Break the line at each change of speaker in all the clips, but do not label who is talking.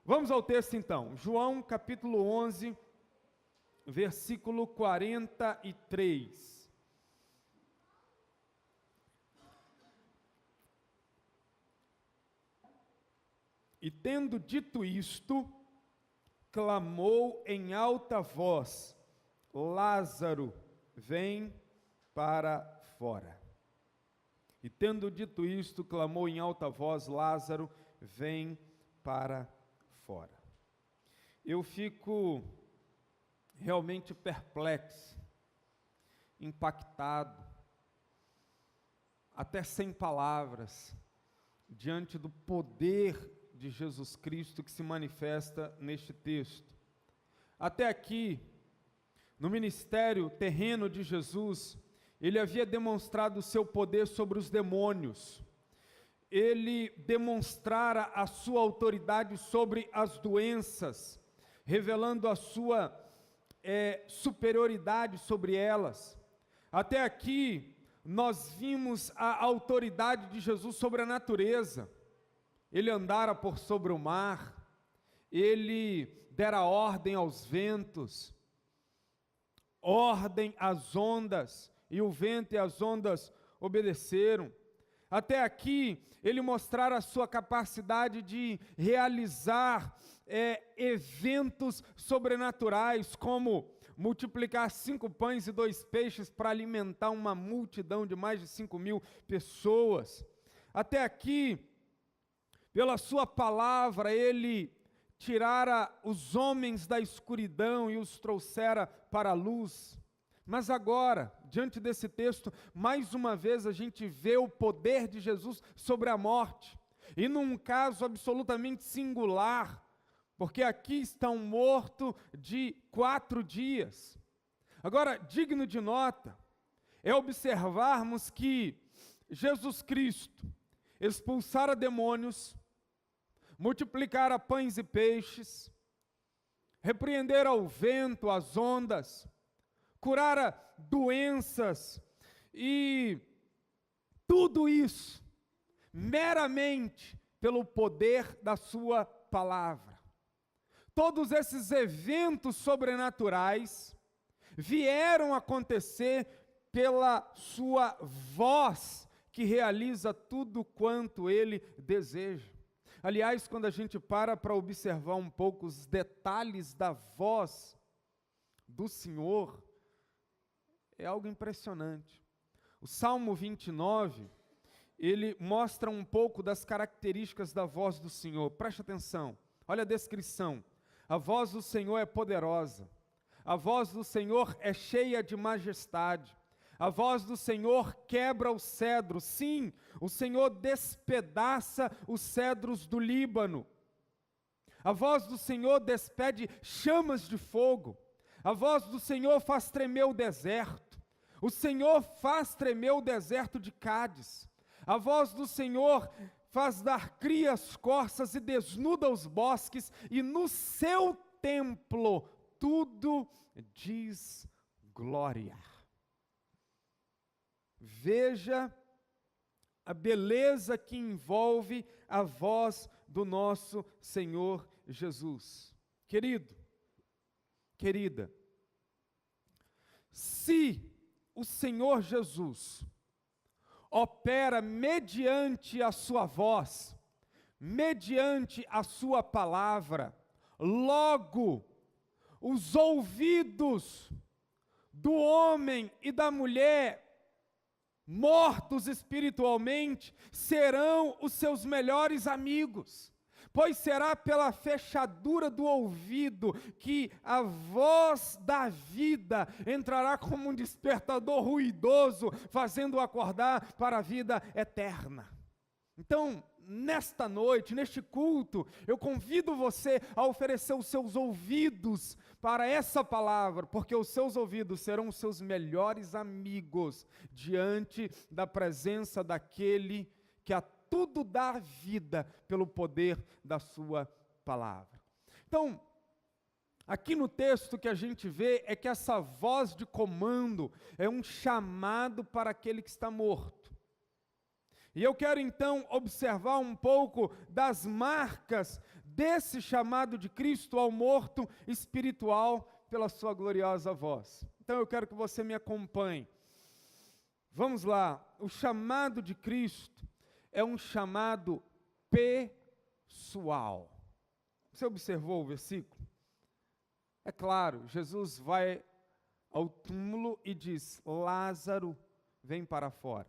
Vamos ao texto então, João capítulo 11, versículo 43. E tendo dito isto, clamou em alta voz: Lázaro, vem para fora. E tendo dito isto, clamou em alta voz: Lázaro, vem para fora. Eu fico realmente perplexo, impactado, até sem palavras, diante do poder de Jesus Cristo que se manifesta neste texto. Até aqui, no ministério terreno de Jesus, ele havia demonstrado o seu poder sobre os demônios. Ele demonstrara a sua autoridade sobre as doenças, revelando a sua superioridade sobre elas. Até aqui, nós vimos a autoridade de Jesus sobre a natureza. Ele andara por sobre o mar, ele dera ordem aos ventos, ordem às ondas, e o vento e as ondas obedeceram. Até aqui, ele mostrara a sua capacidade de realizar eventos sobrenaturais, como multiplicar 5 pães e 2 peixes para alimentar uma multidão de mais de 5.000 pessoas. Até aqui, pela sua palavra, ele tirara os homens da escuridão e os trouxera para a luz. Mas agora, diante desse texto, mais uma vez a gente vê o poder de Jesus sobre a morte, e num caso absolutamente singular, porque aqui está um morto de 4 dias. Agora, digno de nota, é observarmos que Jesus Cristo expulsara demônios, multiplicara pães e peixes, repreendera o vento, as ondas, curara doenças, e tudo isso meramente pelo poder da sua palavra. Todos esses eventos sobrenaturais vieram acontecer pela sua voz, que realiza tudo quanto ele deseja. Aliás, quando a gente para observar um pouco os detalhes da voz do Senhor, é algo impressionante. O Salmo 29, ele mostra um pouco das características da voz do Senhor. Preste atenção, olha a descrição. A voz do Senhor é poderosa, a voz do Senhor é cheia de majestade, a voz do Senhor quebra os cedros. Sim, o Senhor despedaça os cedros do Líbano. A voz do Senhor despede chamas de fogo. A voz do Senhor faz tremer o deserto. O Senhor faz tremer o deserto de Cádiz. A voz do Senhor faz dar cria às corças e desnuda os bosques, e no seu templo tudo diz glória. Veja a beleza que envolve a voz do nosso Senhor Jesus. Querido, querida, se o Senhor Jesus opera mediante a sua voz, mediante a sua palavra, logo os ouvidos do homem e da mulher mortos espiritualmente serão os seus melhores amigos, pois será pela fechadura do ouvido que a voz da vida entrará como um despertador ruidoso, fazendo-o acordar para a vida eterna. Então, nesta noite, neste culto, eu convido você a oferecer os seus ouvidos para essa palavra, porque os seus ouvidos serão os seus melhores amigos diante da presença daquele que a tudo dá vida pelo poder da sua palavra. Então, aqui no texto que a gente vê é que essa voz de comando é um chamado para aquele que está morto. E eu quero então observar um pouco das marcas desse chamado de Cristo ao morto espiritual pela sua gloriosa voz. Então eu quero que você me acompanhe. Vamos lá, o chamado de Cristo é um chamado pessoal. Você observou o versículo? É claro, Jesus vai ao túmulo e diz: Lázaro, vem para fora.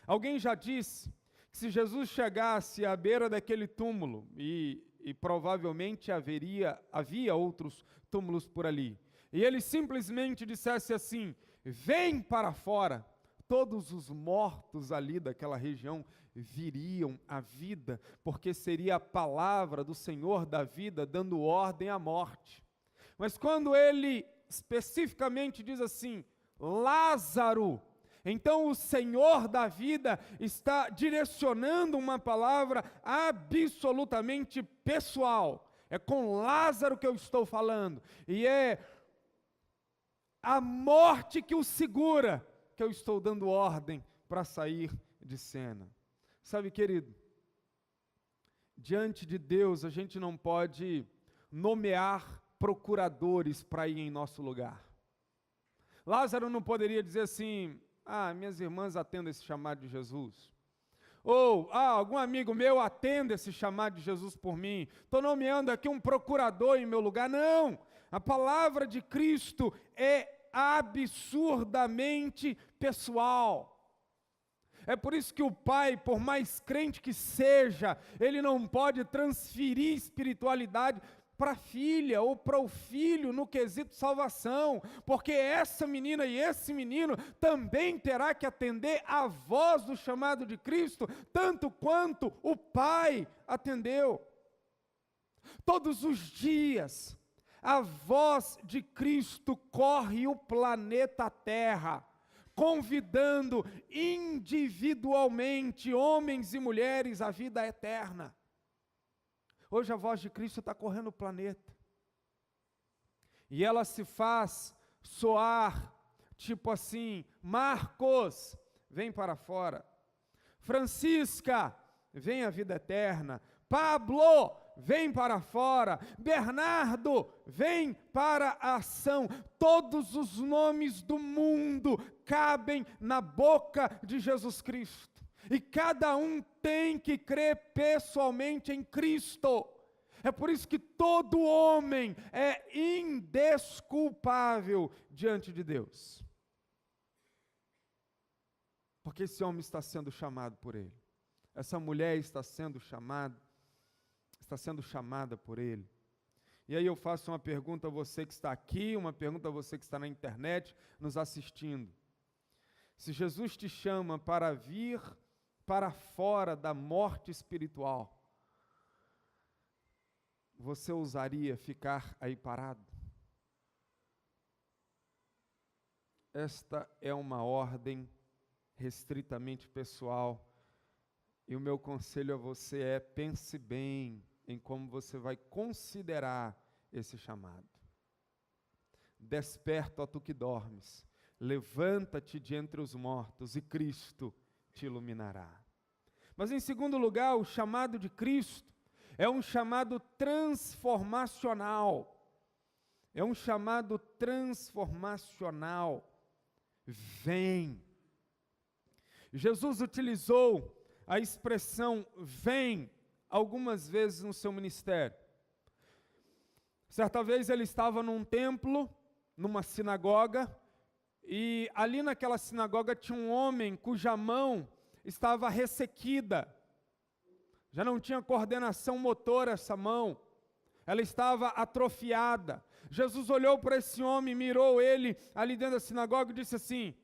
Alguém já disse que se Jesus chegasse à beira daquele túmulo, e provavelmente havia outros túmulos por ali, e ele simplesmente dissesse assim: vem para fora, todos os mortos ali daquela região viriam à vida, porque seria a palavra do Senhor da vida dando ordem à morte. Mas quando ele especificamente diz assim, Lázaro, então o Senhor da vida está direcionando uma palavra absolutamente pessoal. É com Lázaro que eu estou falando, e é a morte que o segura, que eu estou dando ordem para sair de cena. Sabe, querido, diante de Deus a gente não pode nomear procuradores para ir em nosso lugar. Lázaro não poderia dizer assim, minhas irmãs atendem esse chamado de Jesus. Ou, algum amigo meu atenda esse chamado de Jesus por mim. Estou nomeando aqui um procurador em meu lugar. Não, a palavra de Cristo é absurdamente pessoal. É por isso que o pai, por mais crente que seja, ele não pode transferir espiritualidade para a filha ou para o filho no quesito salvação, porque essa menina e esse menino também terá que atender à voz do chamado de Cristo, tanto quanto o pai atendeu. Todos os dias, a voz de Cristo corre o planeta Terra, convidando individualmente homens e mulheres à vida eterna. Hoje a voz de Cristo está correndo o planeta, e ela se faz soar, tipo assim, Marcos, vem para fora, Francisca, vem à vida eterna, Pablo, vem para fora, Bernardo, vem para a ação. Todos os nomes do mundo cabem na boca de Jesus Cristo, e cada um tem que crer pessoalmente em Cristo. É por isso que todo homem é indesculpável diante de Deus, porque esse homem está sendo chamado por Ele, essa mulher está sendo chamada por Ele. E aí eu faço uma pergunta a você que está aqui, uma pergunta a você que está na internet, nos assistindo. Se Jesus te chama para vir para fora da morte espiritual, você ousaria ficar aí parado? Esta é uma ordem restritamente pessoal, e o meu conselho a você é: pense bem em como você vai considerar esse chamado. Desperta, ó tu que dormes, levanta-te de entre os mortos, e Cristo te iluminará. Mas em segundo lugar, o chamado de Cristo é um chamado transformacional. É um chamado transformacional. Vem. Jesus utilizou a expressão vem algumas vezes no seu ministério. Certa vez ele estava num templo, numa sinagoga, e ali naquela sinagoga tinha um homem cuja mão estava ressequida, já não tinha coordenação motora essa mão, ela estava atrofiada. Jesus olhou para esse homem, mirou ele ali dentro da sinagoga e disse assim: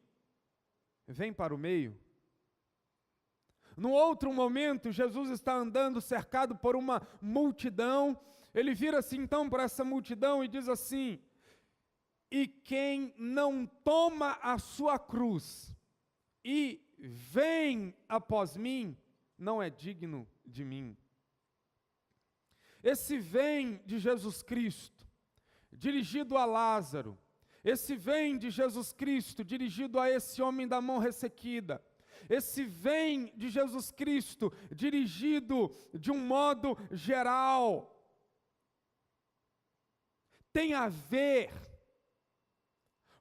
vem para o meio. No outro momento, Jesus está andando cercado por uma multidão, ele vira-se então para essa multidão e diz assim: e quem não toma a sua cruz e vem após mim, não é digno de mim. Esse vem de Jesus Cristo, dirigido a Lázaro, esse vem de Jesus Cristo, dirigido a esse homem da mão ressequida, esse vem de Jesus Cristo, dirigido de um modo geral tem a ver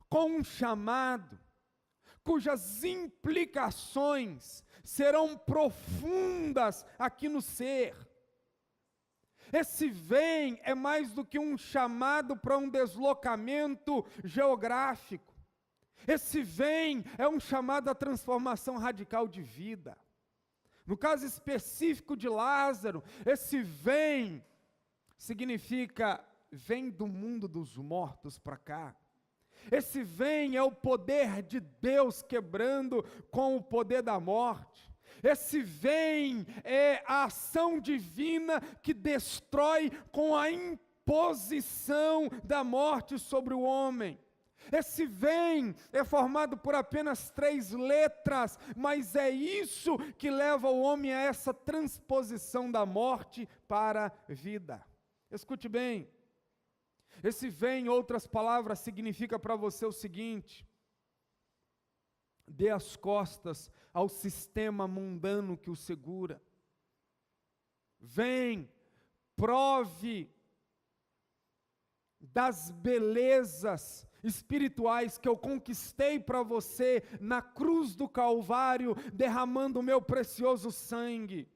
com um chamado cujas implicações serão profundas aqui no ser. Esse vem é mais do que um chamado para um deslocamento geográfico. Esse vem é um chamado à transformação radical de vida. No caso específico de Lázaro, esse vem significa vem do mundo dos mortos para cá. Esse vem é o poder de Deus quebrando com o poder da morte. Esse vem é a ação divina que destrói com a imposição da morte sobre o homem. Esse vem é formado por apenas 3 letras, mas é isso que leva o homem a essa transposição da morte para a vida. Escute bem. Esse vem, em outras palavras, significa para você o seguinte: dê as costas ao sistema mundano que o segura. Vem, prove das belezas espirituais que eu conquistei para você na cruz do Calvário, derramando o meu precioso sangue.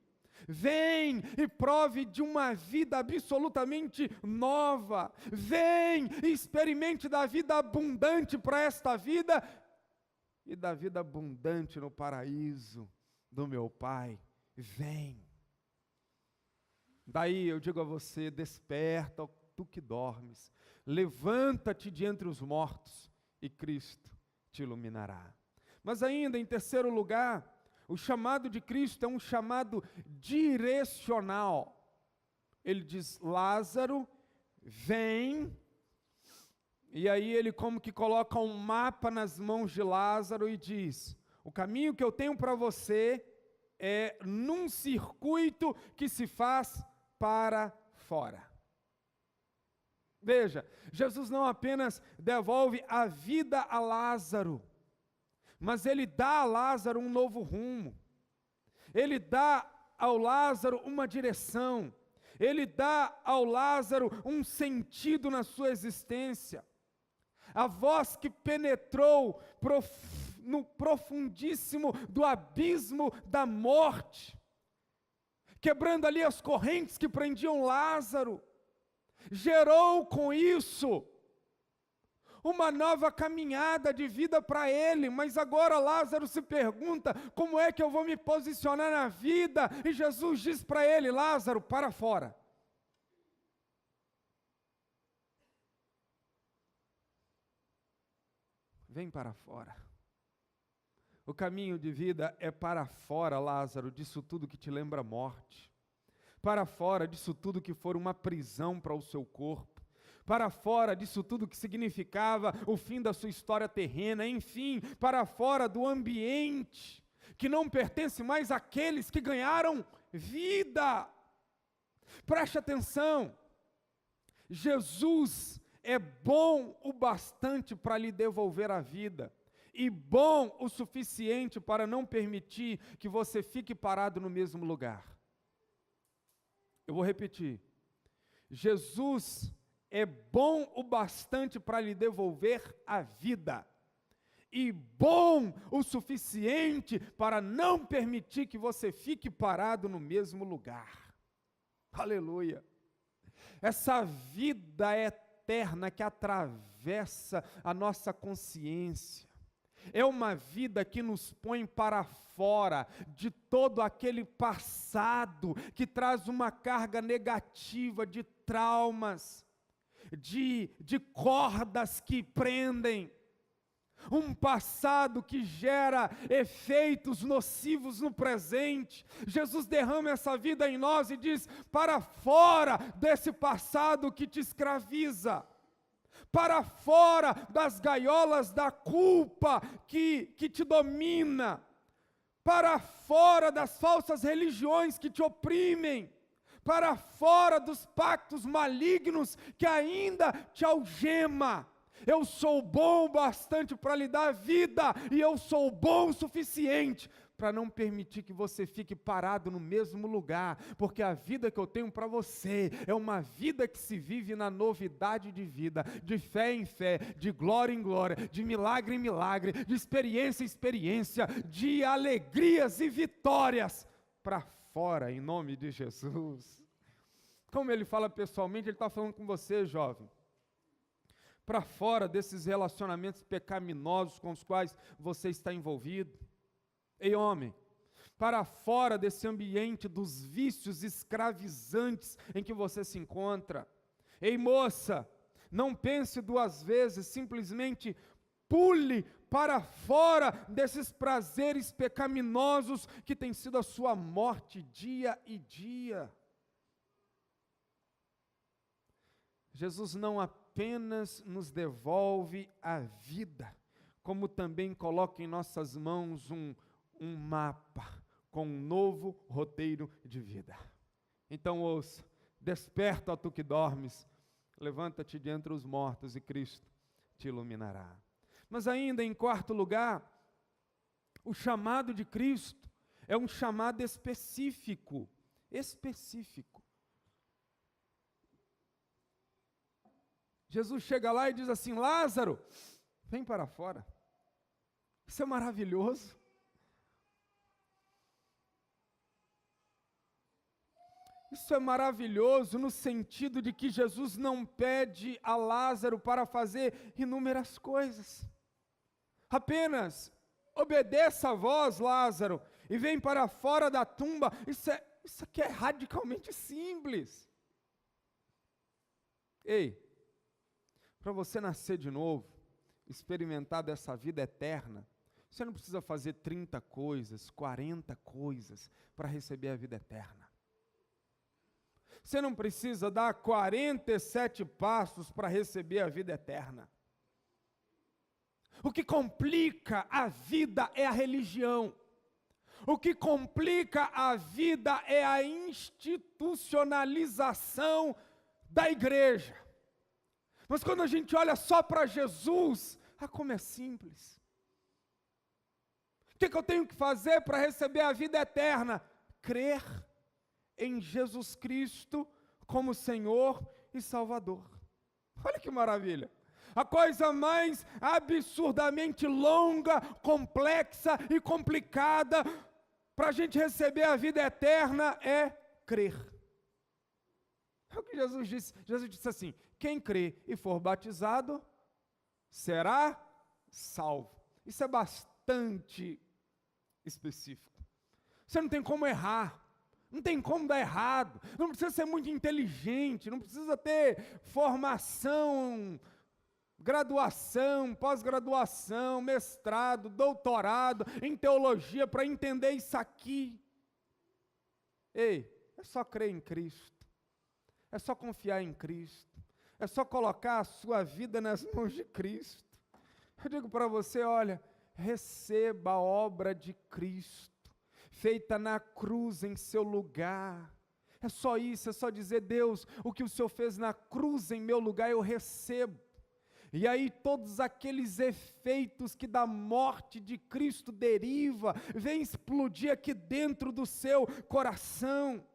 Vem e prove de uma vida absolutamente nova. Vem e experimente da vida abundante para esta vida e da vida abundante no paraíso do meu Pai. Vem. Daí eu digo a você: desperta, tu que dormes, levanta-te de entre os mortos e Cristo te iluminará. Mas ainda, em terceiro lugar, o chamado de Cristo é um chamado direcional. Ele diz: Lázaro, vem. E aí ele como que coloca um mapa nas mãos de Lázaro e diz: o caminho que eu tenho para você é num circuito que se faz para fora. Veja, Jesus não apenas devolve a vida a Lázaro, mas ele dá a Lázaro um novo rumo. Ele dá ao Lázaro uma direção. Ele dá ao Lázaro um sentido na sua existência. A voz que penetrou no profundíssimo do abismo da morte, quebrando ali as correntes que prendiam Lázaro, gerou com isso uma nova caminhada de vida para ele. Mas agora Lázaro se pergunta: como é que eu vou me posicionar na vida? E Jesus diz para ele: Lázaro, para fora. Vem para fora. O caminho de vida é para fora, Lázaro, disso tudo que te lembra morte. Para fora disso tudo que for uma prisão para o seu corpo. Para fora disso tudo que significava o fim da sua história terrena. Enfim, para fora do ambiente que não pertence mais àqueles que ganharam vida. Preste atenção. Jesus é bom o bastante para lhe devolver a vida, e bom o suficiente para não permitir que você fique parado no mesmo lugar. Eu vou repetir. Jesus é bom o bastante para lhe devolver a vida, e bom o suficiente para não permitir que você fique parado no mesmo lugar. Aleluia! Essa vida eterna que atravessa a nossa consciência é uma vida que nos põe para fora de todo aquele passado que traz uma carga negativa de traumas, de cordas que prendem, um passado que gera efeitos nocivos no presente. Jesus derrama essa vida em nós e diz: para fora desse passado que te escraviza, para fora das gaiolas da culpa que te domina, para fora das falsas religiões que te oprimem, para fora dos pactos malignos que ainda te algema. Eu sou bom bastante para lhe dar vida, e eu sou bom o suficiente para não permitir que você fique parado no mesmo lugar, porque a vida que eu tenho para você é uma vida que se vive na novidade de vida, de fé em fé, de glória em glória, de milagre em milagre, de experiência em experiência, de alegrias e vitórias para fora, em nome de Jesus. Como ele fala pessoalmente, ele está falando com você, jovem. Para fora desses relacionamentos pecaminosos com os quais você está envolvido. Ei, homem, para fora desse ambiente dos vícios escravizantes em que você se encontra. Ei, moça, não pense duas vezes, simplesmente pule para fora desses prazeres pecaminosos que têm sido a sua morte dia e dia. Jesus não apenas nos devolve a vida, como também coloca em nossas mãos um mapa com um novo roteiro de vida. Então ouça, desperta, ó tu que dormes, levanta-te de entre os mortos e Cristo te iluminará. Mas ainda em quarto lugar, o chamado de Cristo é um chamado específico. Jesus chega lá e diz assim: Lázaro, vem para fora. Isso é maravilhoso. Isso é maravilhoso no sentido de que Jesus não pede a Lázaro para fazer inúmeras coisas. Apenas obedeça a voz, Lázaro, e vem para fora da tumba. Isso aqui é radicalmente simples. Ei, para você nascer de novo, experimentar dessa vida eterna, você não precisa fazer 30 coisas, 40 coisas para receber a vida eterna. Você não precisa dar 47 passos para receber a vida eterna. O que complica a vida é a religião. O que complica a vida é a institucionalização da igreja. Mas quando a gente olha só para Jesus, como é simples. O que eu tenho que fazer para receber a vida eterna? Crer em Jesus Cristo como Senhor e Salvador. Olha que maravilha. A coisa mais absurdamente longa, complexa e complicada para a gente receber a vida eterna é crer. É o que Jesus disse. Jesus disse assim: quem crê e for batizado será salvo. Isso é bastante específico. Você não tem como errar. Não tem como dar errado, não precisa ser muito inteligente, não precisa ter formação, graduação, pós-graduação, mestrado, doutorado em teologia para entender isso aqui. Ei, é só crer em Cristo, é só confiar em Cristo, é só colocar a sua vida nas mãos de Cristo. Eu digo para você, olha, receba a obra de Cristo, feita na cruz em seu lugar. É só isso, é só dizer: Deus, o que o Senhor fez na cruz em meu lugar eu recebo. E aí todos aqueles efeitos que da morte de Cristo deriva, vem explodir aqui dentro do seu coração.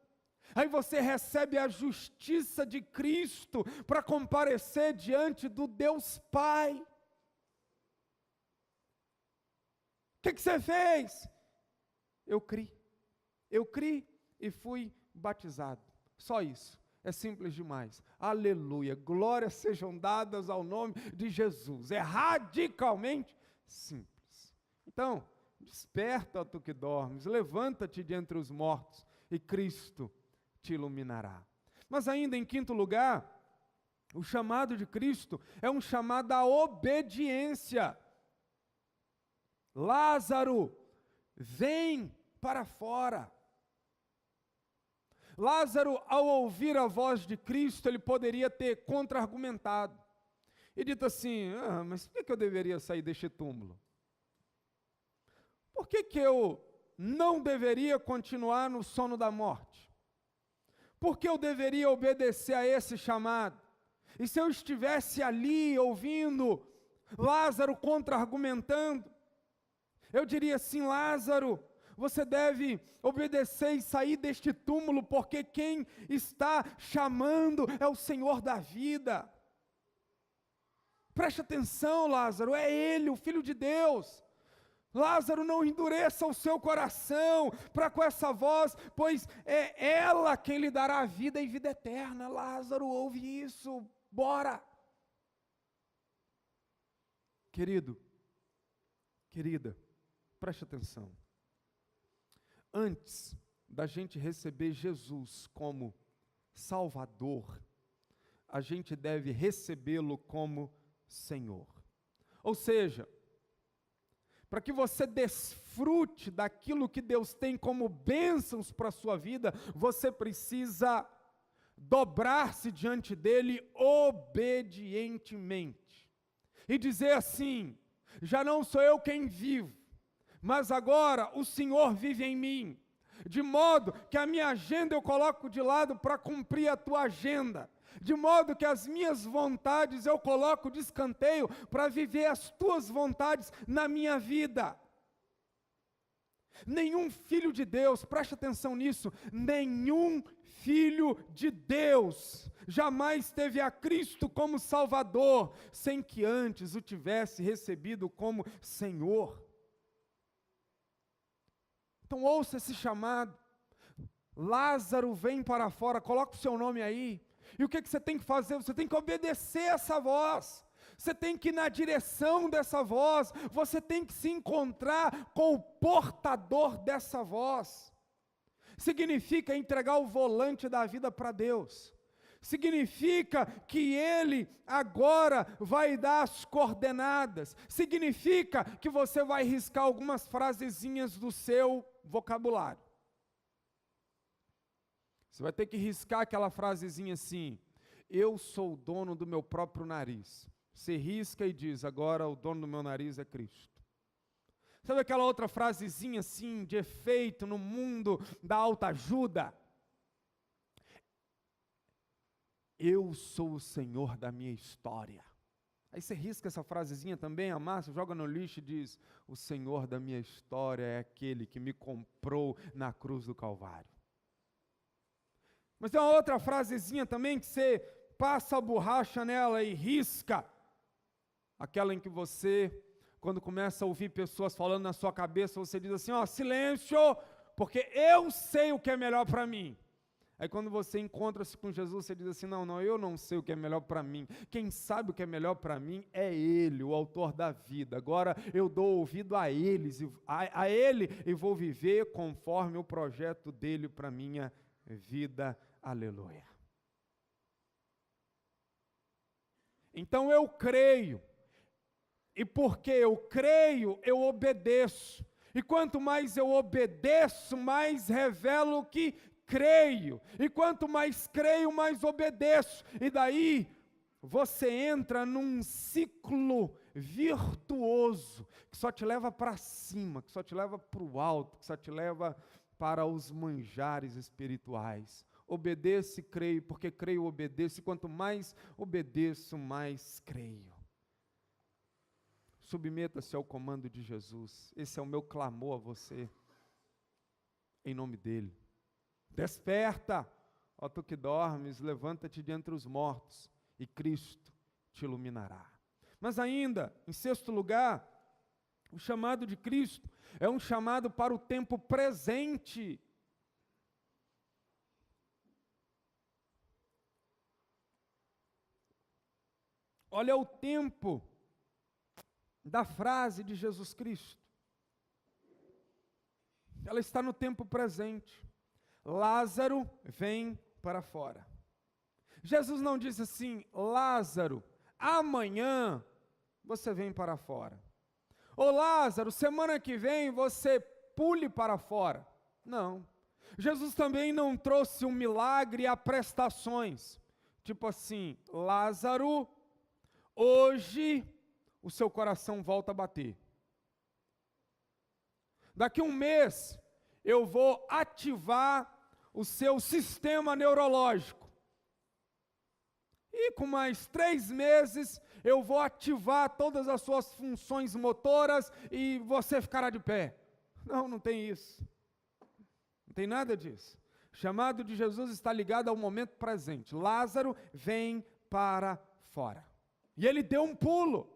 Aí você recebe a justiça de Cristo para comparecer diante do Deus Pai. O que você fez? Eu criei e fui batizado. Só isso, é simples demais. Aleluia, glórias sejam dadas ao nome de Jesus. É radicalmente simples. Então, desperta, tu que dormes, levanta-te de entre os mortos e Cristo te iluminará. Mas ainda em quinto lugar, o chamado de Cristo é um chamado à obediência. Lázaro, vem para fora. Lázaro, ao ouvir a voz de Cristo, ele poderia ter contra-argumentado e dito assim: mas por que eu deveria sair deste túmulo? Por que eu não deveria continuar no sono da morte? Por que eu deveria obedecer a esse chamado? E se eu estivesse ali ouvindo Lázaro contra-argumentando, eu diria assim: Lázaro, você deve obedecer e sair deste túmulo, porque quem está chamando é o Senhor da vida. Preste atenção, Lázaro, é Ele, o Filho de Deus. Lázaro, não endureça o seu coração para com essa voz, pois é ela quem lhe dará a vida e vida eterna. Lázaro, ouve isso, bora. Querido, querida, preste atenção. Antes da gente receber Jesus como Salvador, a gente deve recebê-lo como Senhor. Ou seja, para que você desfrute daquilo que Deus tem como bênçãos para a sua vida, você precisa dobrar-se diante dEle obedientemente. E dizer assim: já não sou eu quem vivo, mas agora o Senhor vive em mim. De modo que a minha agenda eu coloco de lado para cumprir a tua agenda. De modo que as minhas vontades eu coloco de escanteio para viver as tuas vontades na minha vida. Nenhum filho de Deus, preste atenção nisso, nenhum filho de Deus jamais teve a Cristo como Salvador, sem que antes o tivesse recebido como Senhor. Então ouça esse chamado. Lázaro, vem para fora, coloca o seu nome aí. E o que você tem que fazer? Você tem que obedecer essa voz. Você tem que ir na direção dessa voz. Você tem que se encontrar com o portador dessa voz. Significa entregar o volante da vida para Deus. Significa que Ele agora vai dar as coordenadas. Significa que você vai riscar algumas frasezinhas do seu vocabulário. Você vai ter que riscar aquela frasezinha assim: eu sou o dono do meu próprio nariz. Você risca e diz: agora o dono do meu nariz é Cristo. Sabe aquela outra frasezinha assim, de efeito no mundo da autoajuda? Eu sou o Senhor da minha história. Aí você risca essa frasezinha também, amassa, joga no lixo e diz: o Senhor da minha história é aquele que me comprou na cruz do Calvário. Mas tem uma outra frasezinha também que você passa a borracha nela e risca. Aquela em que você, quando começa a ouvir pessoas falando na sua cabeça, você diz assim: ó, silêncio, porque eu sei o que é melhor para mim. Aí quando você encontra-se com Jesus, você diz assim: não, eu não sei o que é melhor para mim. Quem sabe o que é melhor para mim é Ele, o autor da vida. Agora eu dou ouvido a Ele e vou viver conforme o projeto dEle para minha vida. Aleluia. Então eu creio, e porque eu creio, eu obedeço, e quanto mais eu obedeço, mais revelo que creio, e quanto mais creio, mais obedeço, e daí você entra num ciclo virtuoso, que só te leva para cima, que só te leva para o alto, que só te leva para os manjares espirituais. Obedeço e creio, porque creio, obedeço, e quanto mais obedeço, mais creio. Submeta-se ao comando de Jesus. Esse é o meu clamor a você, em nome dEle. Desperta, ó tu que dormes, levanta-te de entre os mortos, e Cristo te iluminará. Mas ainda, em sexto lugar, o chamado de Cristo é um chamado para o tempo presente. Olha o tempo da frase de Jesus Cristo. Ela está no tempo presente. Lázaro, vem para fora. Jesus não disse assim: Lázaro, amanhã você vem para fora. Ô Lázaro, semana que vem você pule para fora. Não. Jesus também não trouxe um milagre a prestações. Tipo assim: Lázaro, hoje o seu coração volta a bater. Daqui a um mês eu vou ativar o seu sistema neurológico. E com mais 3 meses eu vou ativar todas as suas funções motoras e você ficará de pé. Não, não tem isso. Não tem nada disso. O chamado de Jesus está ligado ao momento presente. Lázaro vem para fora. E ele deu um pulo.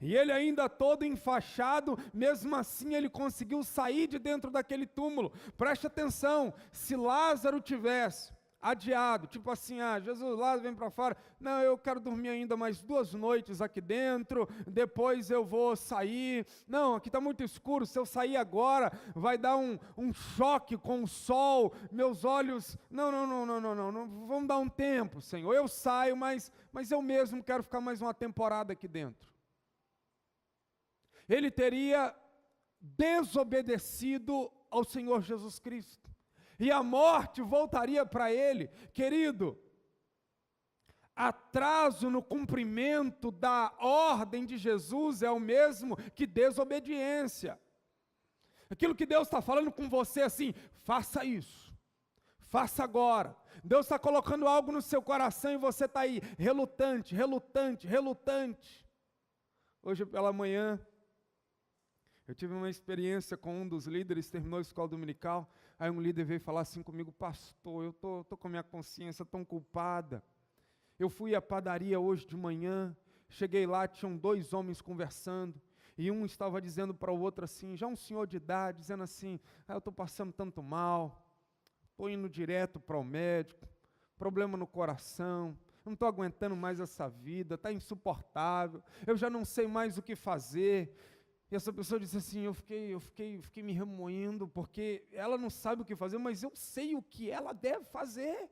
E ele ainda todo enfaixado, mesmo assim ele conseguiu sair de dentro daquele túmulo. Preste atenção, se Lázaro tivesse adiado, tipo assim, Jesus, Lázaro vem para fora, não, eu quero dormir ainda mais 2 noites aqui dentro, depois eu vou sair, não, aqui está muito escuro, se eu sair agora, vai dar um choque com o sol, meus olhos, não, vamos dar um tempo, Senhor, eu saio, mas eu mesmo quero ficar mais uma temporada aqui dentro. Ele teria desobedecido ao Senhor Jesus Cristo, e a morte voltaria para ele. Querido, atraso no cumprimento da ordem de Jesus é o mesmo que desobediência. Aquilo que Deus está falando com você assim, faça isso, faça agora. Deus está colocando algo no seu coração e você está aí, relutante. Hoje pela manhã, eu tive uma experiência com um dos líderes, terminou a escola dominical, aí um líder veio falar assim comigo, pastor, eu tô com a minha consciência tão culpada, eu fui à padaria hoje de manhã, cheguei lá, tinham 2 homens conversando, e um estava dizendo para o outro assim, já um senhor de idade, dizendo assim, eu estou passando tanto mal, estou indo direto para o médico, problema no coração, não estou aguentando mais essa vida, está insuportável, eu já não sei mais o que fazer. E essa pessoa disse assim, eu fiquei me remoendo, porque ela não sabe o que fazer, mas eu sei o que ela deve fazer,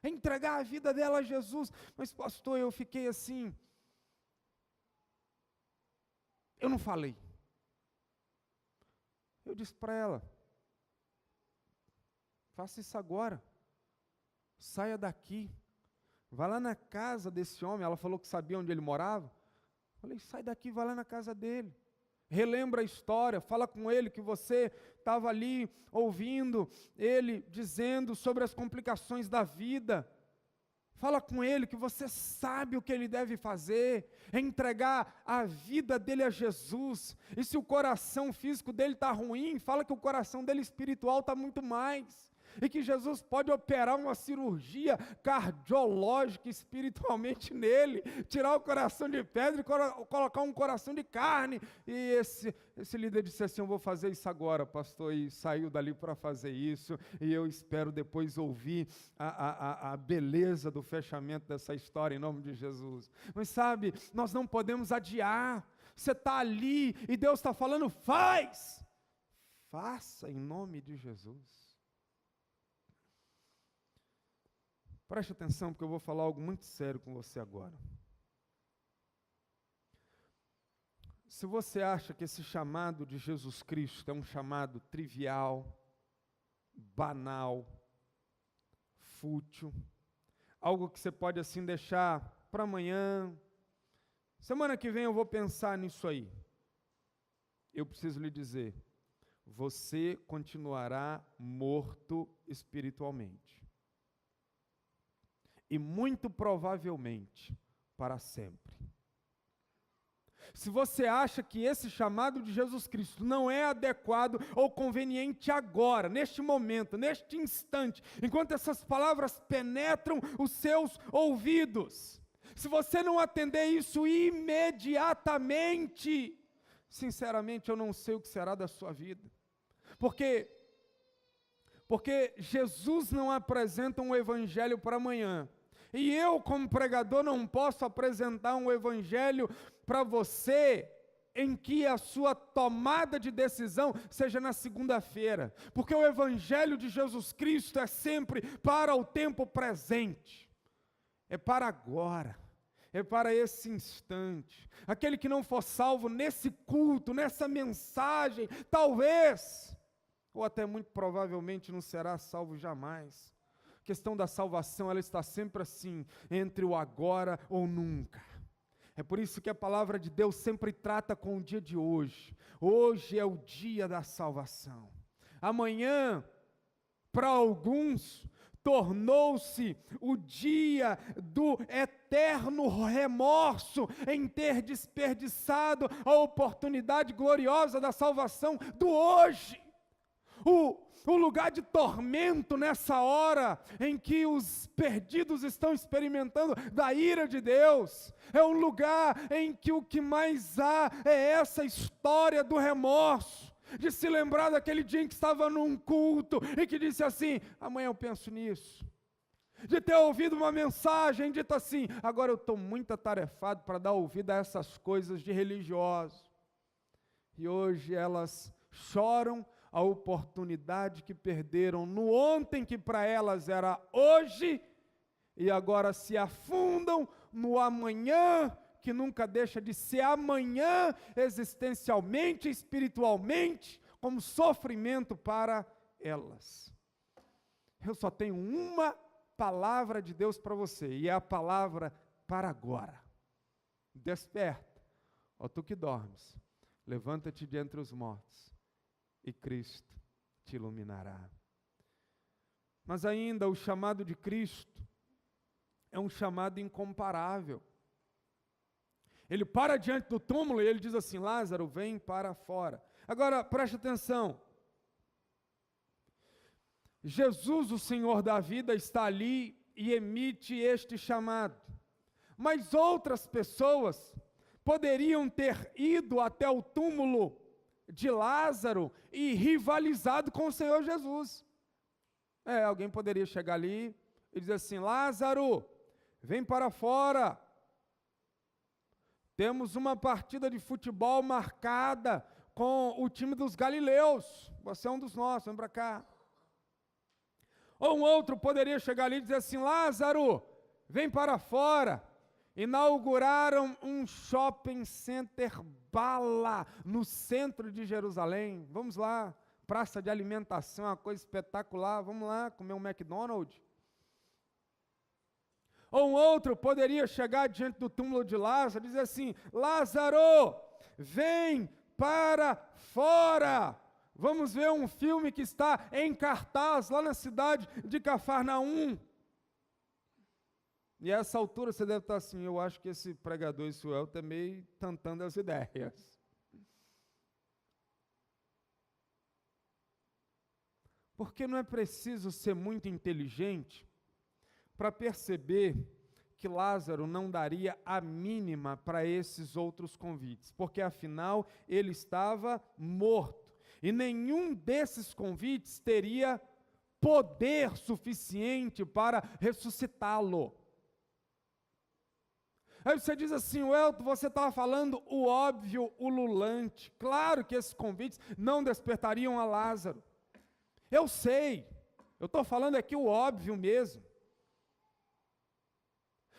é entregar a vida dela a Jesus. Mas pastor, eu fiquei assim, eu não falei. Eu disse para ela, faça isso agora, saia daqui, vá lá na casa desse homem. Ela falou que sabia onde ele morava. Eu falei, sai daqui, vai lá na casa dele. Relembra a história, fala com ele que você estava ali ouvindo ele dizendo sobre as complicações da vida. Fala com ele que você sabe o que ele deve fazer, é entregar a vida dele a Jesus. E se o coração físico dele está ruim, fala que o coração dele espiritual está muito mais. E que Jesus pode operar uma cirurgia cardiológica espiritualmente nele, tirar o coração de pedra e colocar um coração de carne. E esse líder disse assim, eu vou fazer isso agora, pastor, e saiu dali para fazer isso, e eu espero depois ouvir a beleza do fechamento dessa história em nome de Jesus. Mas sabe, nós não podemos adiar. Você está ali e Deus está falando, faça em nome de Jesus. Preste atenção, porque eu vou falar algo muito sério com você agora. Se você acha que esse chamado de Jesus Cristo é um chamado trivial, banal, fútil, algo que você pode assim deixar para amanhã, semana que vem eu vou pensar nisso aí. Eu preciso lhe dizer, você continuará morto espiritualmente. E muito provavelmente para sempre. Se você acha que esse chamado de Jesus Cristo não é adequado ou conveniente agora, neste momento, neste instante, enquanto essas palavras penetram os seus ouvidos, se você não atender isso imediatamente, sinceramente eu não sei o que será da sua vida. Porque Jesus não apresenta um evangelho para amanhã. E eu, como pregador, não posso apresentar um evangelho para você em que a sua tomada de decisão seja na segunda-feira. Porque o evangelho de Jesus Cristo é sempre para o tempo presente. É para agora. É para esse instante. Aquele que não for salvo nesse culto, nessa mensagem, talvez, ou até muito provavelmente não será salvo jamais. A questão da salvação, ela está sempre assim, entre o agora ou nunca. É por isso que a palavra de Deus sempre trata com o dia de hoje. Hoje é o dia da salvação. Amanhã, para alguns, tornou-se o dia do eterno remorso em ter desperdiçado a oportunidade gloriosa da salvação do hoje. O lugar de tormento nessa hora em que os perdidos estão experimentando da ira de Deus, é um lugar em que o que mais há é essa história do remorso, de se lembrar daquele dia em que estava num culto e que disse assim: amanhã eu penso nisso. De ter ouvido uma mensagem dita assim: agora eu estou muito atarefado para dar ouvido a essas coisas de religiosos. E hoje elas choram a oportunidade que perderam no ontem, que para elas era hoje, e agora se afundam no amanhã, que nunca deixa de ser amanhã, existencialmente, espiritualmente, como sofrimento para elas. Eu só tenho uma palavra de Deus para você, e é a palavra para agora. Desperta, ó tu que dormes, levanta-te de entre os mortos, e Cristo te iluminará. Mas ainda o chamado de Cristo é um chamado incomparável. Ele para diante do túmulo e ele diz assim: Lázaro, vem para fora. Agora, preste atenção. Jesus, o Senhor da vida, está ali e emite este chamado. Mas outras pessoas poderiam ter ido até o túmulo de Lázaro e rivalizado com o Senhor Jesus. Alguém poderia chegar ali e dizer assim: Lázaro, vem para fora. Temos uma partida de futebol marcada com o time dos galileus. Você é um dos nossos, vem para cá. Ou um outro poderia chegar ali e dizer assim: Lázaro, vem para fora. Inauguraram um shopping center bala no centro de Jerusalém. Vamos lá, praça de alimentação, uma coisa espetacular. Vamos lá comer um McDonald's. Ou um outro poderia chegar diante do túmulo de Lázaro e dizer assim: Lázaro, vem para fora. Vamos ver um filme que está em cartaz lá na cidade de Cafarnaum. E a essa altura você deve estar assim: eu acho que esse pregador Isuel está meio tentando as ideias. Porque não é preciso ser muito inteligente para perceber que Lázaro não daria a mínima para esses outros convites, porque afinal ele estava morto, e nenhum desses convites teria poder suficiente para ressuscitá-lo. Aí você diz assim: Welton, você estava falando o óbvio, o ululante. Claro que esses convites não despertariam a Lázaro. Eu sei, eu estou falando aqui o óbvio mesmo.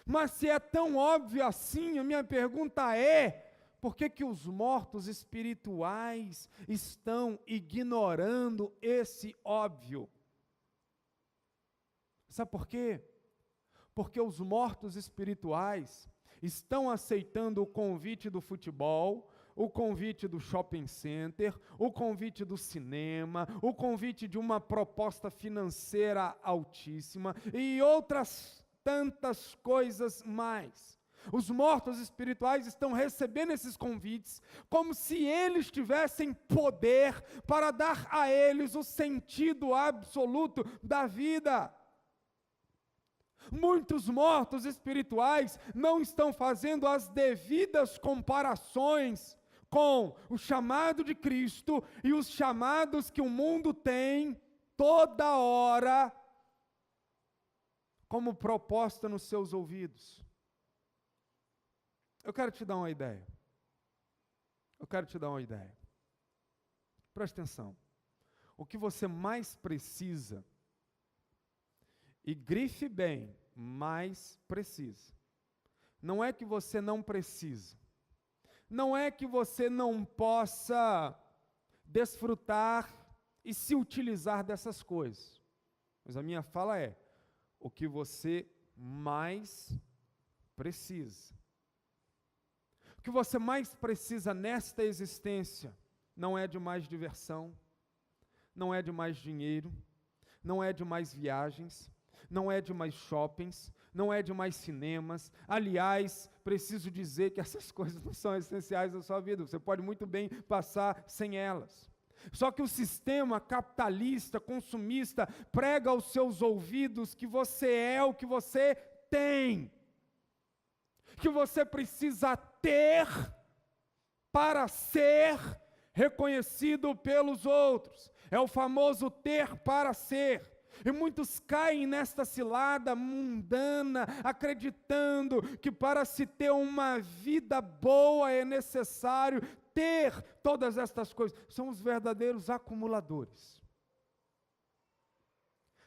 Mas se é tão óbvio assim, a minha pergunta é: por que que os mortos espirituais estão ignorando esse óbvio? Sabe por quê? Porque os mortos espirituais estão aceitando o convite do futebol, o convite do shopping center, o convite do cinema, o convite de uma proposta financeira altíssima e outras tantas coisas mais. Os mortos espirituais estão recebendo esses convites como se eles tivessem poder para dar a eles o sentido absoluto da vida. Muitos mortos espirituais não estão fazendo as devidas comparações com o chamado de Cristo e os chamados que o mundo tem toda hora como proposta nos seus ouvidos. Eu quero te dar uma ideia. Preste atenção. O que você mais precisa, e grife bem, mais precisa. Não é que você não precisa. Não é que você não possa desfrutar e se utilizar dessas coisas. Mas a minha fala é: o que você mais precisa. O que você mais precisa nesta existência não é de mais diversão, não é de mais dinheiro, não é de mais viagens, não é de mais shoppings, não é de mais cinemas. Aliás, preciso dizer que essas coisas não são essenciais da sua vida, você pode muito bem passar sem elas. Só que o sistema capitalista, consumista, prega aos seus ouvidos que você é o que você tem, que você precisa ter para ser reconhecido pelos outros. É o famoso ter para ser. E muitos caem nesta cilada mundana, acreditando que para se ter uma vida boa é necessário ter todas estas coisas. São os verdadeiros acumuladores.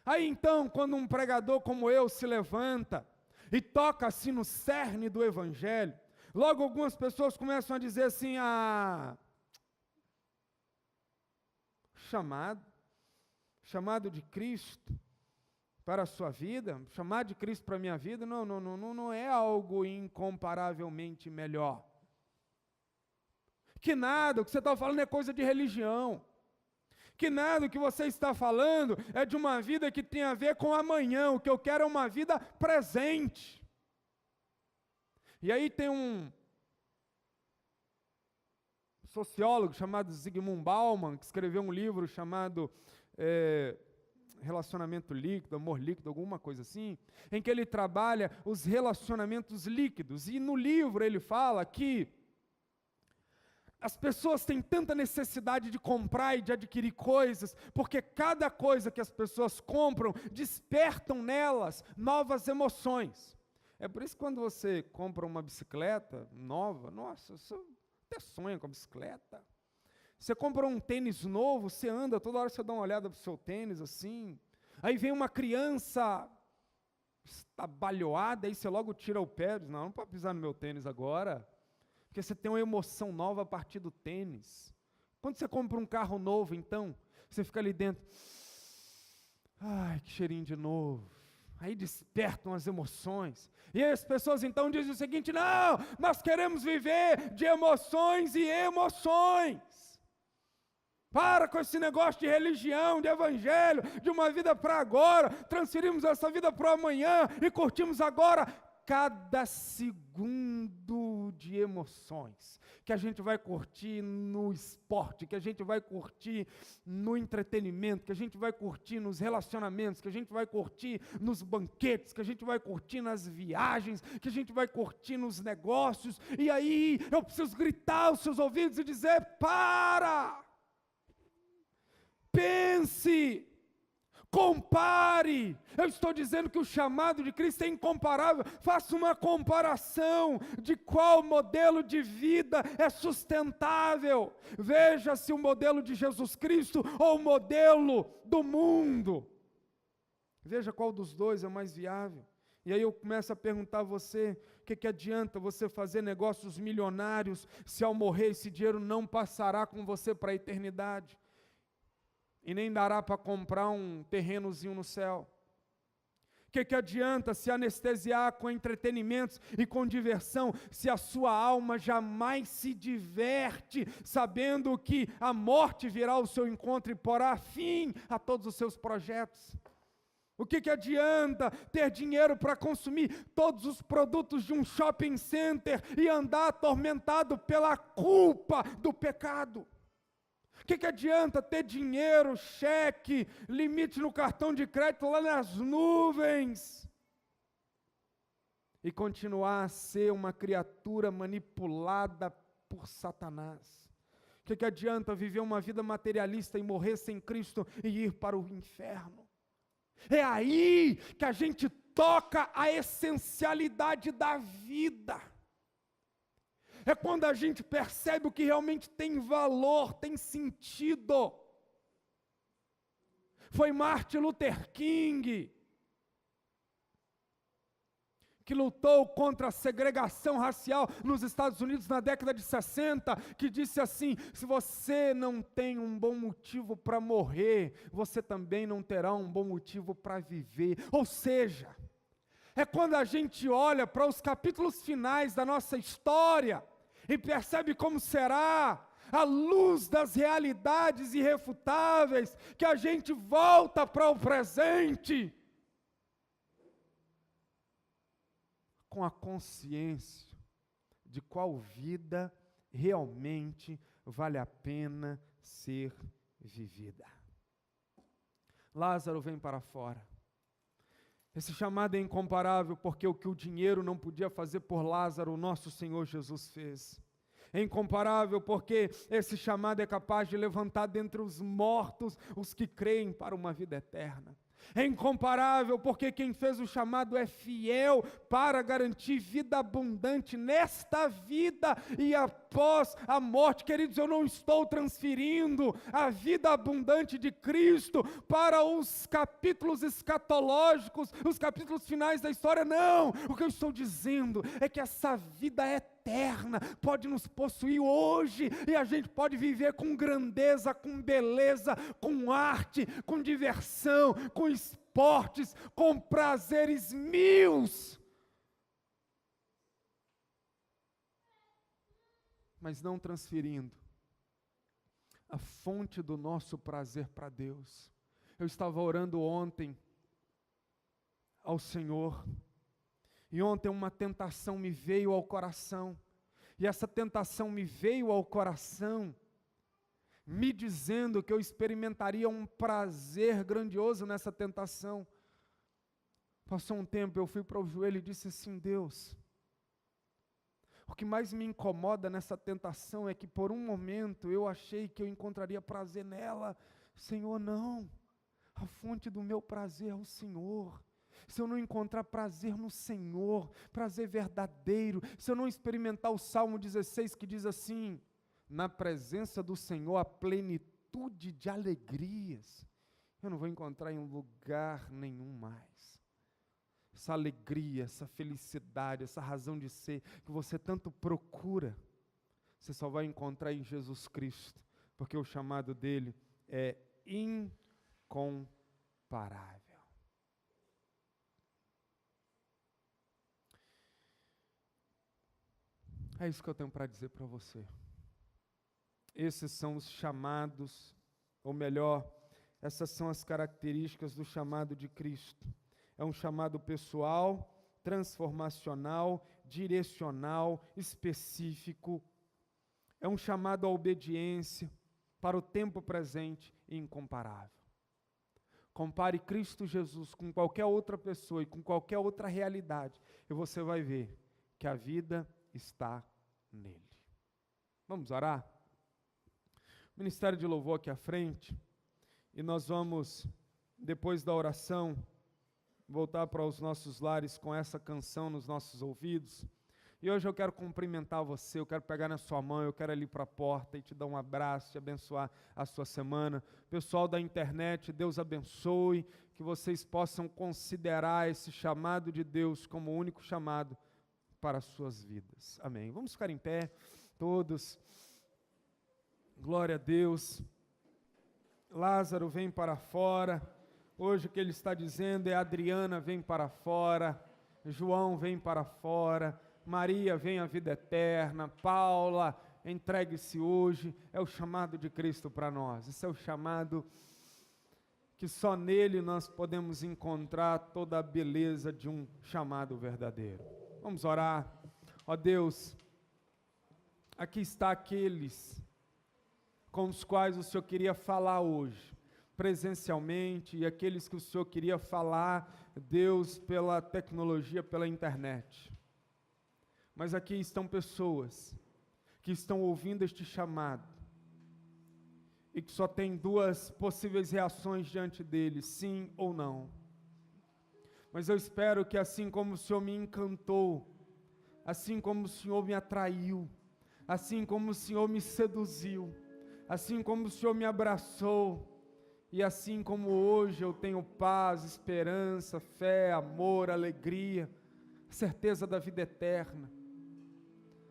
Aí então, quando um pregador como eu se levanta e toca assim no cerne do Evangelho, logo algumas pessoas começam a dizer assim, chamado de Cristo para a sua vida, chamado de Cristo para a minha vida, não é algo incomparavelmente melhor. Que nada, o que você está falando é coisa de religião. Que nada, o que você está falando é de uma vida que tem a ver com amanhã, o que eu quero é uma vida presente. E aí tem um sociólogo chamado Zygmunt Bauman, que escreveu um livro chamado Relacionamento Líquido, Amor Líquido, alguma coisa assim, em que ele trabalha os relacionamentos líquidos. E no livro ele fala que as pessoas têm tanta necessidade de comprar e de adquirir coisas, porque cada coisa que as pessoas compram despertam nelas novas emoções. É por isso que quando você compra uma bicicleta nova, nossa, você até sonha com a bicicleta. Você compra um tênis novo, você anda, toda hora você dá uma olhada para o seu tênis assim. Aí vem uma criança estabalhoada, aí você logo tira o pé, diz, não pode pisar no meu tênis agora. Porque você tem uma emoção nova a partir do tênis. Quando você compra um carro novo, então, você fica ali dentro, ai, que cheirinho de novo. Aí despertam as emoções. E aí as pessoas então dizem o seguinte, não, nós queremos viver de emoções e emoções. Para com esse negócio de religião, de evangelho, de uma vida para agora. Transferimos essa vida para o amanhã e curtimos agora cada segundo de emoções, que a gente vai curtir no esporte, que a gente vai curtir no entretenimento, que a gente vai curtir nos relacionamentos, que a gente vai curtir nos banquetes, que a gente vai curtir nas viagens, que a gente vai curtir nos negócios. E aí eu preciso gritar aos seus ouvidos e dizer, para! Pense! Compare, eu estou dizendo que o chamado de Cristo é incomparável. Faça uma comparação de qual modelo de vida é sustentável. Veja se o modelo de Jesus Cristo ou o modelo do mundo. Veja qual dos dois é mais viável. E aí eu começo a perguntar a você, o que adianta você fazer negócios milionários se ao morrer esse dinheiro não passará com você para a eternidade? E nem dará para comprar um terrenozinho no céu. O que adianta se anestesiar com entretenimentos e com diversão, se a sua alma jamais se diverte, sabendo que a morte virá ao seu encontro e porá fim a todos os seus projetos? O que adianta ter dinheiro para consumir todos os produtos de um shopping center e andar atormentado pela culpa do pecado? O que adianta ter dinheiro, cheque, limite no cartão de crédito lá nas nuvens e continuar a ser uma criatura manipulada por Satanás? O que adianta viver uma vida materialista e morrer sem Cristo e ir para o inferno? É aí que a gente toca a essencialidade da vida. É quando a gente percebe o que realmente tem valor, tem sentido. Foi Martin Luther King que lutou contra a segregação racial nos Estados Unidos na década de 60, que disse assim, se você não tem um bom motivo para morrer, você também não terá um bom motivo para viver. Ou seja, é quando a gente olha para os capítulos finais da nossa história e percebe como será, à luz das realidades irrefutáveis, que a gente volta para o presente com a consciência de qual vida realmente vale a pena ser vivida. Lázaro vem para fora. Esse chamado é incomparável, porque o que o dinheiro não podia fazer por Lázaro, o nosso Senhor Jesus fez. É incomparável, porque esse chamado é capaz de levantar dentre os mortos os que creem para uma vida eterna. É incomparável, porque quem fez o chamado é fiel para garantir vida abundante nesta vida e após a morte. Queridos, eu não estou transferindo a vida abundante de Cristo para os capítulos escatológicos, os capítulos finais da história, não. O que eu estou dizendo é que essa vida eterna pode nos possuir hoje, e a gente pode viver com grandeza, com beleza, com arte, com diversão, com esportes, com prazeres mil. Mas não transferindo a fonte do nosso prazer para Deus. Eu estava orando ontem ao Senhor, e ontem uma tentação me veio ao coração, e essa tentação me veio ao coração, me dizendo que eu experimentaria um prazer grandioso nessa tentação. Passou um tempo, eu fui para o joelho e disse assim: Deus, o que mais me incomoda nessa tentação é que por um momento eu achei que eu encontraria prazer nela. Senhor, não, a fonte do meu prazer é o Senhor. Se eu não encontrar prazer no Senhor, prazer verdadeiro, se eu não experimentar o Salmo 16 que diz assim: na presença do Senhor a plenitude de alegrias, eu não vou encontrar em lugar nenhum mais. Essa alegria, essa felicidade, essa razão de ser que você tanto procura, você só vai encontrar em Jesus Cristo, porque o chamado dele é incomparável. É isso que eu tenho para dizer para você. Esses são os chamados, ou melhor, essas são as características do chamado de Cristo. É um chamado pessoal, transformacional, direcional, específico. É um chamado à obediência para o tempo presente e incomparável. Compare Cristo Jesus com qualquer outra pessoa e com qualquer outra realidade, e você vai ver que a vida está nele. Vamos orar? O Ministério de Louvor aqui à frente, e nós vamos, depois da oração, voltar para os nossos lares com essa canção nos nossos ouvidos. E hoje eu quero cumprimentar você, eu quero pegar na sua mão, eu quero ir ali para a porta e te dar um abraço, te abençoar a sua semana. Pessoal da internet, Deus abençoe, que vocês possam considerar esse chamado de Deus como o único chamado para as suas vidas. Amém. Vamos ficar em pé, todos. Glória a Deus. Lázaro vem para fora. Hoje o que ele está dizendo é: Adriana vem para fora, João vem para fora, Maria vem à vida eterna, Paula, entregue-se hoje. É o chamado de Cristo para nós. Esse é o chamado que só nele nós podemos encontrar toda a beleza de um chamado verdadeiro. Vamos orar. Ó Deus, aqui está aqueles com os quais o Senhor queria falar hoje, presencialmente, e aqueles que o Senhor queria falar, Deus, pela tecnologia, pela internet. Mas aqui estão pessoas que estão ouvindo este chamado e que só tem duas possíveis reações diante dele: sim ou não. Mas eu espero que assim como o Senhor me encantou, assim como o Senhor me atraiu, assim como o Senhor me seduziu, assim como o Senhor me abraçou, e assim como hoje eu tenho paz, esperança, fé, amor, alegria, certeza da vida eterna,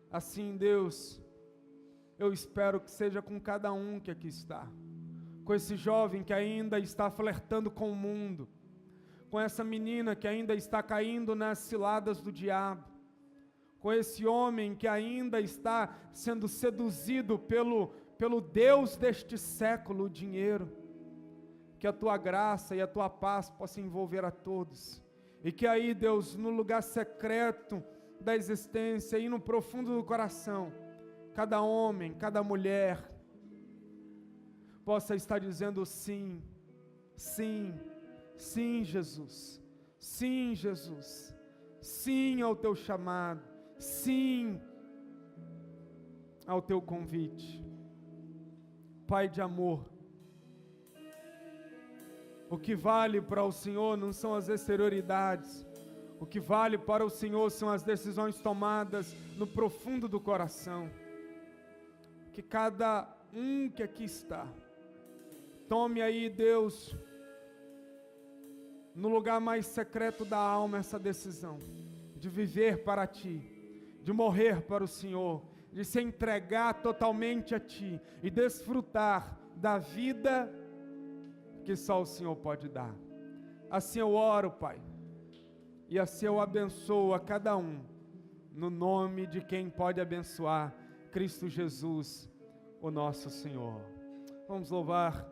assim, Deus, eu espero que seja com cada um que aqui está, com esse jovem que ainda está flertando com o mundo, com essa menina que ainda está caindo nas ciladas do diabo, com esse homem que ainda está sendo seduzido pelo Deus deste século, o dinheiro. Que a tua graça e a tua paz possam envolver a todos, e que aí, Deus, no lugar secreto da existência e no profundo do coração, cada homem, cada mulher, possa estar dizendo sim, sim, sim, Jesus, sim, Jesus, sim ao teu chamado, sim ao teu convite. Pai de amor, o que vale para o Senhor não são as exterioridades, o que vale para o Senhor são as decisões tomadas no profundo do coração. Que cada um que aqui está, tome aí, Deus, no lugar mais secreto da alma, essa decisão de viver para Ti, de morrer para o Senhor, de se entregar totalmente a Ti e desfrutar da vida que só o Senhor pode dar. Assim eu oro, Pai, e assim eu abençoo a cada um, no nome de quem pode abençoar, Cristo Jesus, o nosso Senhor. Vamos louvar